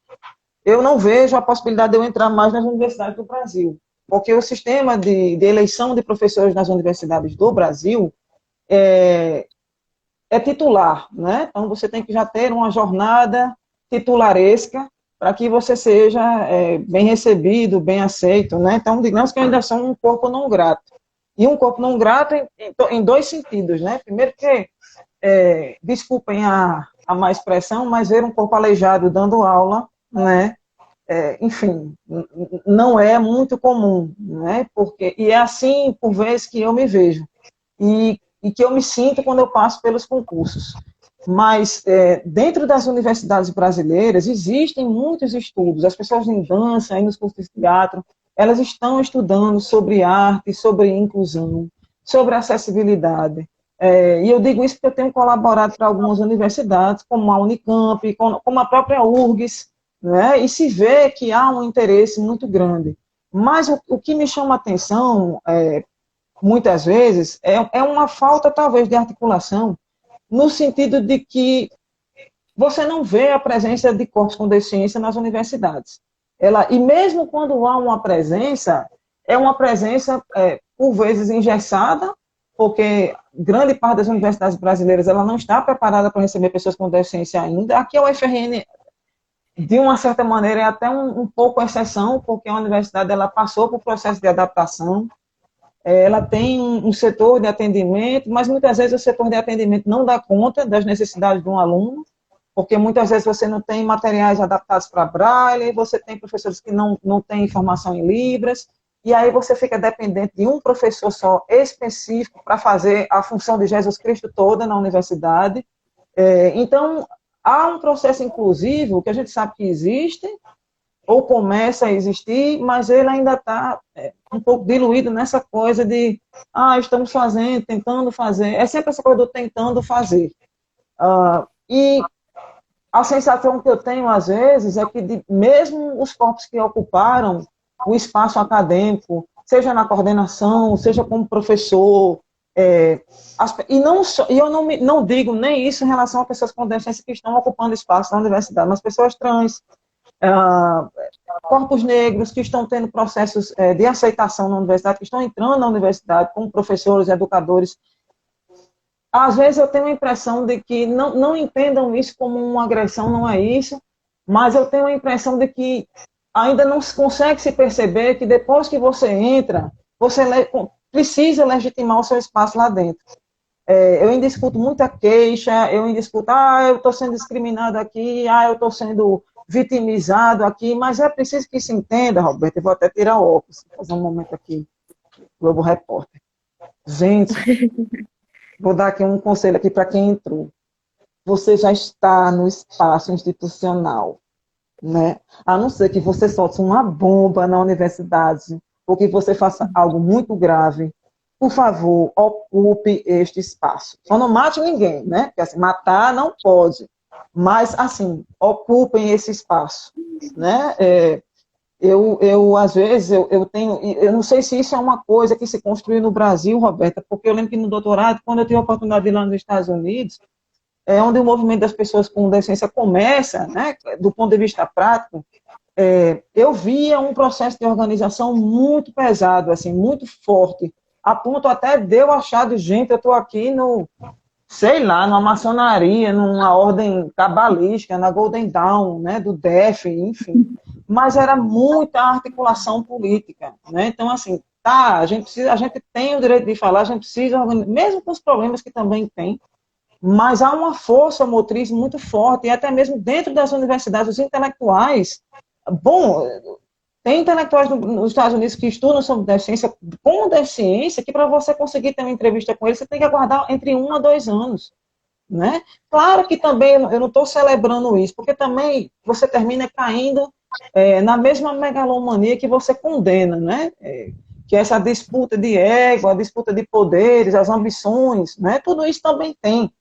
Speaker 4: a possibilidade de eu entrar mais nas universidades do Brasil, porque o sistema de eleição de professores nas universidades do Brasil é titular, né? Então, você tem que já ter uma jornada titularesca para que você seja bem recebido, bem aceito, né? Então, digamos que eu ainda sou um corpo não grato. E um corpo não grato em dois sentidos, né? Primeiro que, desculpem a má expressão, mas ver um corpo aleijado dando aula, né? Enfim, não é muito comum, né? E é assim, por vezes, que eu me vejo. E que eu me sinto quando eu passo pelos concursos. Mas, dentro das universidades brasileiras, existem muitos estudos. As pessoas em dança, aí nos cursos de teatro, elas estão estudando sobre arte, sobre inclusão, sobre acessibilidade. E eu digo isso porque eu tenho colaborado para algumas universidades, como a Unicamp, como a própria URGS, né? E se vê que há um interesse muito grande. Mas o que me chama a atenção, muitas vezes, é uma falta, talvez, de articulação, no sentido de que você não vê a presença de corpos com deficiência nas universidades. E mesmo quando há uma presença, é uma presença, por vezes, engessada, porque grande parte das universidades brasileiras ela não está preparada para receber pessoas com deficiência ainda. Aqui a UFRN, de uma certa maneira, é até um pouco exceção, porque a universidade ela passou por processo de adaptação. Ela tem um setor de atendimento, mas muitas vezes o setor de atendimento não dá conta das necessidades de um aluno, porque muitas vezes você não tem materiais adaptados para Braille, você tem professores que não têm informação em Libras, e aí você fica dependente de um professor só específico para fazer a função de Jesus Cristo toda na universidade. Então, há um processo inclusivo que a gente sabe que existe, ou começa a existir, mas ele ainda está um pouco diluído nessa coisa de estamos fazendo, tentando fazer. É sempre essa coisa do tentando fazer. E a sensação que eu tenho, às vezes, é que mesmo os corpos que ocuparam o espaço acadêmico, seja na coordenação, seja como professor, e eu não digo nem isso em relação a pessoas com deficiência que estão ocupando espaço na universidade, mas pessoas trans, corpos negros que estão tendo processos de aceitação na universidade, que estão entrando na universidade como professores, educadores. Às vezes eu tenho a impressão de que não entendam isso como uma agressão, não é isso, mas eu tenho a impressão de que ainda não se consegue se perceber que depois que você entra, você precisa legitimar o seu espaço lá dentro. Eu ainda escuto muita queixa, eu ainda escuto, eu estou sendo discriminado aqui, eu estou sendo vitimizado aqui, mas é preciso que se entenda, Roberto, eu vou até tirar o óculos, fazer um momento aqui, Globo Repórter. Gente, vou dar aqui um conselho aqui para quem entrou. Você já está no espaço institucional, né? A não ser que você solte uma bomba na universidade, ou que você faça algo muito grave, por favor, ocupe este espaço. Só não mate ninguém, né? Porque assim, matar não pode. Mas, assim, ocupem esse espaço, né? Às vezes, eu não sei se isso é uma coisa que se construiu no Brasil, Roberta, porque eu lembro que no doutorado, quando eu tive a oportunidade de ir lá nos Estados Unidos, é onde o movimento das pessoas com deficiência começa, né, do ponto de vista prático, eu via um processo de organização muito pesado, assim, muito forte, a ponto até de eu achar de gente, eu estou aqui no, sei lá, numa maçonaria, numa ordem cabalística, na Golden Dawn, né, do DEF, enfim. Mas era muita articulação política, né? Então, assim, tá, a gente tem o direito de falar, a gente precisa, mesmo com os problemas que também tem, mas há uma força motriz muito forte, e até mesmo dentro das universidades, os intelectuais, bom, tem intelectuais nos Estados Unidos que estudam sobre deficiência, com deficiência, que para você conseguir ter uma entrevista com eles, você tem que aguardar entre 1 a 2 anos, né? Claro que também, eu não estou celebrando isso, porque também você termina caindo na mesma megalomania que você condena, né? Que é essa disputa de ego, a disputa de poderes, as ambições, né? Tudo isso também tem,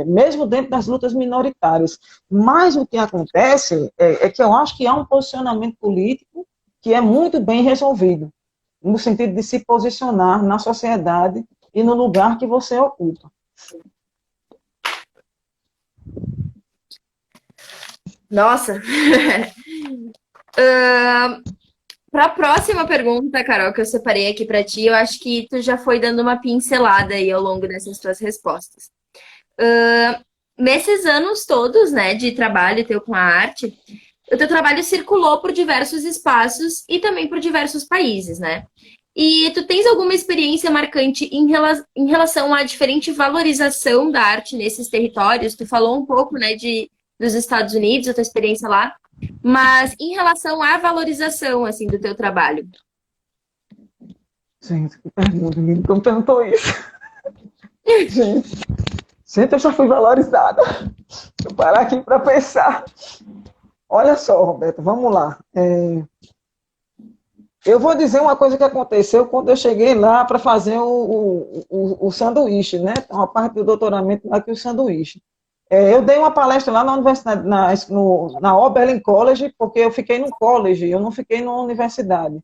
Speaker 4: mesmo dentro das lutas minoritárias. Mas o que acontece é que eu acho que há um posicionamento político que é muito bem resolvido, no sentido de se posicionar na sociedade e no lugar que você ocupa.
Speaker 1: Nossa! Para a próxima pergunta, Carol, que eu separei aqui para ti, eu acho que tu já foi dando uma pincelada aí ao longo dessas tuas respostas. Nesses anos todos, né, de trabalho teu com a arte, o teu trabalho circulou por diversos espaços e também por diversos países, né? E tu tens alguma experiência marcante em relação à diferente valorização da arte nesses territórios? Tu falou um pouco, né, dos Estados Unidos, a tua experiência lá, mas em relação à valorização, assim, do teu trabalho.
Speaker 4: Gente, que pergunta, ninguém me perguntou isso. Gente, eu já fui valorizada. Deixa eu parar aqui para pensar. Olha só, Roberto, vamos lá. Eu vou dizer uma coisa que aconteceu quando eu cheguei lá para fazer o sanduíche, né? Uma parte do doutoramento lá que é o sanduíche. Eu dei uma palestra lá na universidade, na Oberlin College, porque eu fiquei no college, eu não fiquei na universidade.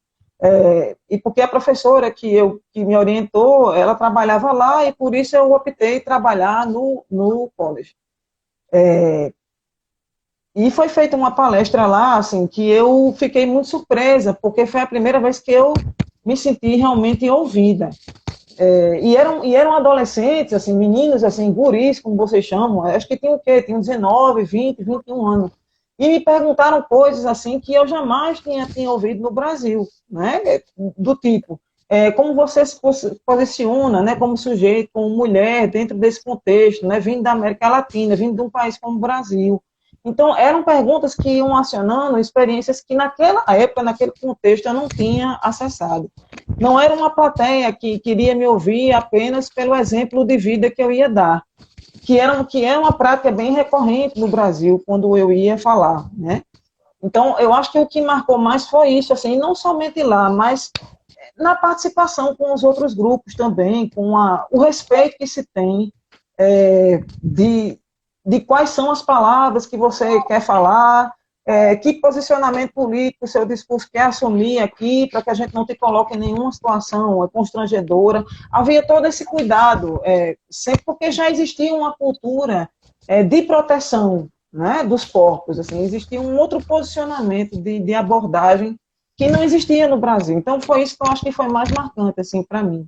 Speaker 4: E porque a professora que me orientou, ela trabalhava lá, e por isso eu optei trabalhar no college. E foi feita uma palestra lá, assim, que eu fiquei muito surpresa, porque foi a primeira vez que eu me senti realmente ouvida. E eram adolescentes, assim, meninos, assim, guris, como vocês chamam, acho que tinham o quê? Tinham 19, 20, 21 anos. E me perguntaram coisas, assim, que eu jamais tinha ouvido no Brasil, né? Do tipo, como você se posiciona, né, como sujeito, como mulher, dentro desse contexto, né, vindo da América Latina, vindo de um país como o Brasil. Então, eram perguntas que iam acionando experiências que naquela época, naquele contexto, eu não tinha acessado. Não era uma plateia que queria me ouvir apenas pelo exemplo de vida que eu ia dar, que é uma prática bem recorrente no Brasil, quando eu ia falar, né? Então, eu acho que o que marcou mais foi isso, assim, não somente lá, mas na participação com os outros grupos também, com o respeito que se tem de quais são as palavras que você quer falar, que posicionamento político o seu discurso quer assumir aqui, para que a gente não te coloque em nenhuma situação constrangedora. Havia todo esse cuidado, sempre porque já existia uma cultura de proteção, né, dos corpos, assim, existia um outro posicionamento de abordagem que não existia no Brasil. Então, foi isso que eu acho que foi mais marcante, assim, para mim.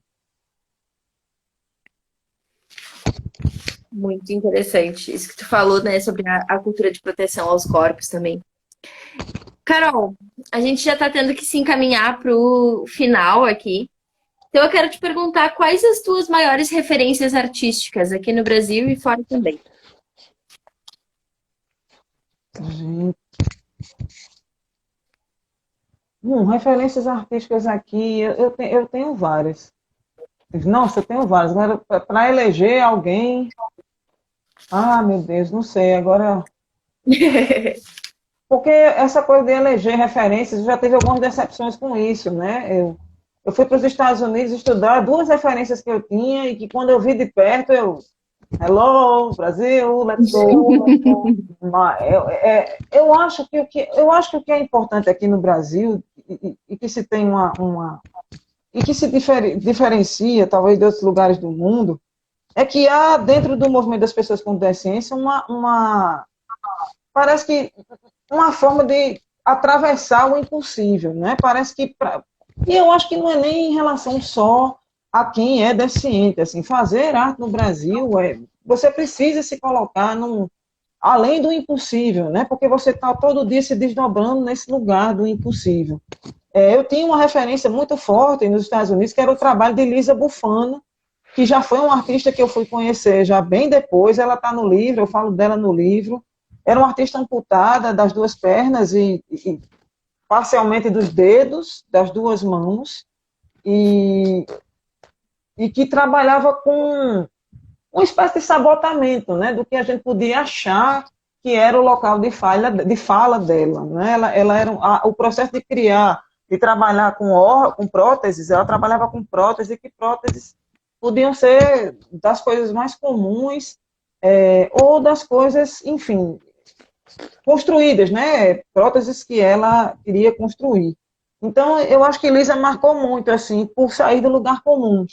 Speaker 1: Muito interessante. Isso que tu falou, né, sobre a cultura de proteção aos corpos também. Carol, a gente já está tendo que se encaminhar para o final aqui. Então, eu quero te perguntar quais as tuas maiores referências artísticas aqui no Brasil e fora também.
Speaker 4: Referências artísticas aqui, eu tenho várias. Nossa, eu tenho várias. Agora, para eleger alguém... Ah, meu Deus, não sei. Agora... Porque essa coisa de eleger referências, eu já tive algumas decepções com isso, né? Eu fui para os Estados Unidos estudar duas referências que eu tinha e que quando eu vi de perto, hello, Brasil, let's go. Eu acho que o que é importante aqui no Brasil e que se tem e que se diferencia, talvez, de outros lugares do mundo, é que há, dentro do movimento das pessoas com deficiência, parece que uma forma de atravessar o impossível, né? Parece que... E eu acho que não é nem em relação só a quem é deficiente. Assim, fazer arte no Brasil, você precisa se colocar além do impossível, né? Porque você está todo dia se desdobrando nesse lugar do impossível. Eu tinha uma referência muito forte nos Estados Unidos, que era o trabalho de Lisa Bufano, que já foi uma artista que eu fui conhecer já bem depois. Ela está no livro, eu falo dela no livro. Era uma artista amputada das duas pernas e parcialmente dos dedos, das duas mãos, e que trabalhava com uma espécie de sabotamento, né, do que a gente podia achar que era o local de fala dela. Né? Ela era o processo de criar, de trabalhar com próteses, ela trabalhava com próteses, e que próteses podiam ser das coisas mais comuns, ou das coisas, enfim, construídas, né? Próteses que ela queria construir. Então, eu acho que Lisa marcou muito, assim, por sair do lugar comum.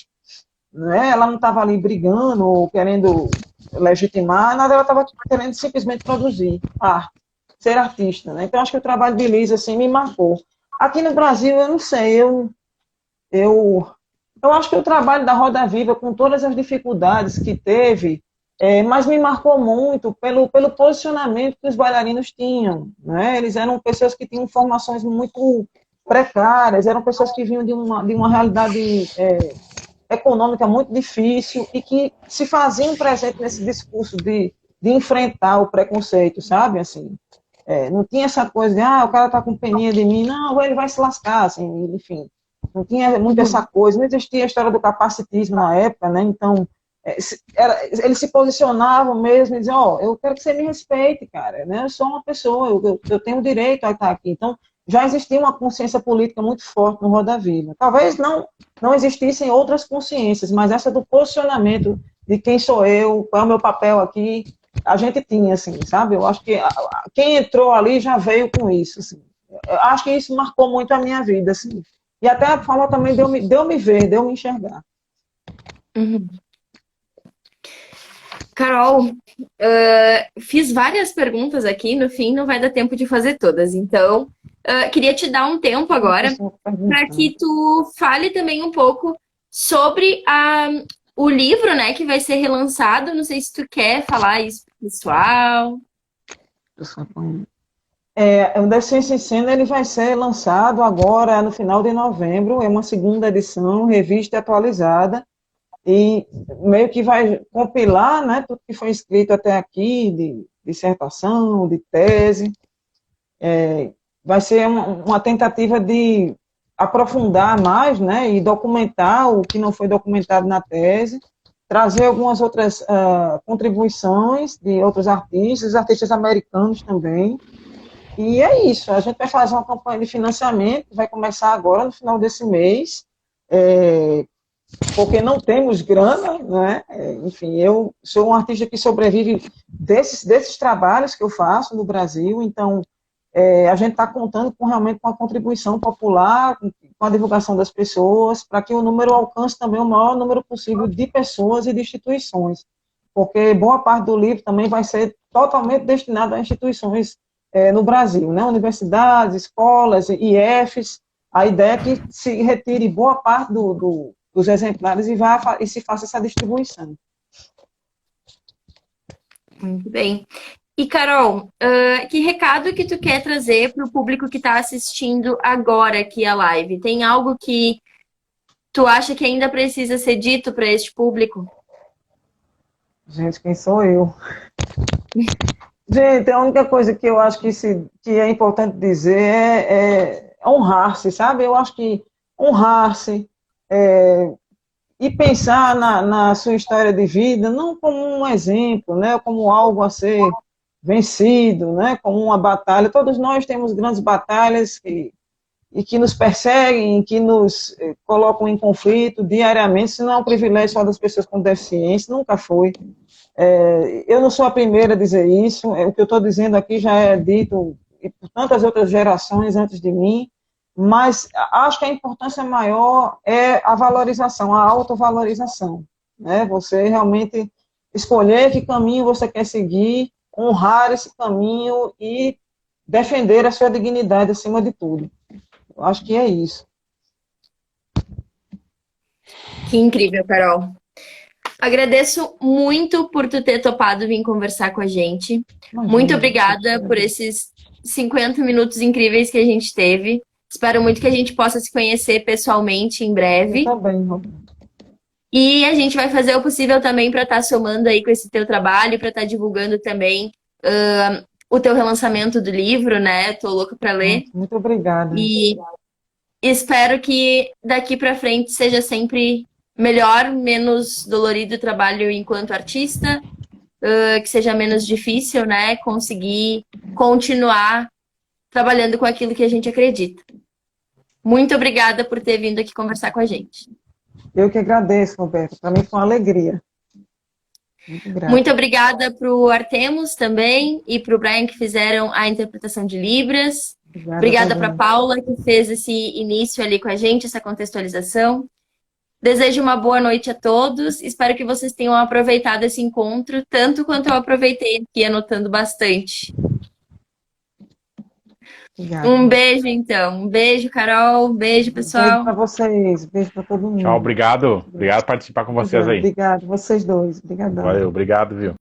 Speaker 4: Né? Ela não estava ali brigando ou querendo legitimar, nada, ela estava querendo simplesmente produzir arte, ser artista. Né? Então, acho que o trabalho de Lisa, assim, me marcou. Aqui no Brasil, eu não sei, eu, eu acho que o trabalho da Roda Viva, com todas as dificuldades que teve, mas me marcou muito pelo posicionamento que os bailarinos tinham. Né? Eles eram pessoas que tinham formações muito precárias, eram pessoas que vinham de uma realidade econômica muito difícil e que se faziam presente nesse discurso de enfrentar o preconceito, sabe? Assim, não tinha essa coisa de, o cara tá com peninha de mim, não, ele vai se lascar, assim, enfim. Não tinha muito essa coisa, não existia a história do capacitismo na época, né? Então, eles se posicionavam mesmo e diziam, eu quero que você me respeite, cara, né? Eu sou uma pessoa, eu tenho o direito a estar aqui. Então, já existia uma consciência política muito forte no Roda Viva. Talvez não existissem outras consciências, mas essa do posicionamento de quem sou eu, qual é o meu papel aqui, a gente tinha, assim, sabe? Eu acho que quem entrou ali já veio com isso, assim. Eu acho que isso marcou muito a minha vida, assim. E até a forma também de eu me ver, de eu me enxergar.
Speaker 1: Uhum. Carol, fiz várias perguntas aqui, no fim não vai dar tempo de fazer todas, então queria te dar um tempo agora para que tu fale também um pouco sobre o livro, né, que vai ser relançado. Não sei se tu quer falar isso pro pessoal.
Speaker 4: O Deficiência em Cena, ele vai ser lançado agora no final de novembro, é uma segunda edição, revista atualizada, e meio que vai compilar, né, tudo que foi escrito até aqui, de dissertação, de tese. Vai ser uma tentativa de aprofundar mais, né, e documentar o que não foi documentado na tese, trazer algumas outras contribuições de outros artistas americanos também. E é isso, a gente vai fazer uma campanha de financiamento, vai começar agora no final desse mês, porque não temos grana, né? Enfim, eu sou um artista que sobrevive desses trabalhos que eu faço no Brasil, então a gente está contando realmente com a contribuição popular, com a divulgação das pessoas, para que o número alcance também o maior número possível de pessoas e de instituições, porque boa parte do livro também vai ser totalmente destinado a instituições no Brasil, né? Universidades, escolas, IFs. A ideia é que se retire boa parte dos exemplares e se faça essa distribuição.
Speaker 1: Muito bem. E, Carol, que recado que tu quer trazer para o público que está assistindo agora aqui a live? Tem algo que tu acha que ainda precisa ser dito para este público?
Speaker 4: Gente, quem sou eu? Gente, a única coisa que eu acho que é importante dizer é honrar-se, sabe? Eu acho que honrar-se e pensar na sua história de vida não como um exemplo, né? Como algo a ser vencido, né? Como uma batalha. Todos nós temos grandes batalhas e que nos perseguem, que nos colocam em conflito diariamente. Isso não é um privilégio só das pessoas com deficiência, nunca foi. Eu não sou a primeira a dizer isso, o que eu estou dizendo aqui já é dito por tantas outras gerações antes de mim, mas acho que a importância maior é a valorização, a autovalorização, né? Você realmente escolher que caminho você quer seguir, honrar esse caminho e defender a sua dignidade acima de tudo. Eu acho que é isso.
Speaker 1: Que incrível, Carol. Agradeço muito por tu ter topado vir conversar com a gente.
Speaker 4: Imagina,
Speaker 1: Muito obrigada por esses 50 minutos incríveis que a gente teve. Espero muito que a gente possa se conhecer pessoalmente em
Speaker 4: eu
Speaker 1: breve.
Speaker 4: também, Roberto.
Speaker 1: E a gente vai fazer o possível também para estar somando aí com esse teu trabalho, para estar divulgando também o teu relançamento do livro, né? Tô louca para ler.
Speaker 4: Muito obrigada.
Speaker 1: E espero que daqui para frente seja sempre melhor, menos dolorido o trabalho enquanto artista, que seja menos difícil, né? Conseguir continuar trabalhando com aquilo que a gente acredita. Muito obrigada por ter vindo aqui conversar com a gente.
Speaker 4: Eu que agradeço, Roberto. Para mim foi uma alegria. Muito grata.
Speaker 1: Muito obrigada para o Artemus também e para o Brian que fizeram a interpretação de Libras. Obrigada para a Paula que fez esse início ali com a gente, essa contextualização. Desejo uma boa noite a todos. Espero que vocês tenham aproveitado esse encontro tanto quanto eu aproveitei aqui, anotando bastante.
Speaker 4: Obrigada.
Speaker 1: Um beijo, então. Um beijo, Carol. Um beijo, pessoal.
Speaker 4: Beijo para vocês. Beijo para todo mundo.
Speaker 6: Tchau, obrigado. Obrigado por participar com vocês aí.
Speaker 4: Obrigado, vocês dois. Obrigadão.
Speaker 6: Valeu, obrigado, viu?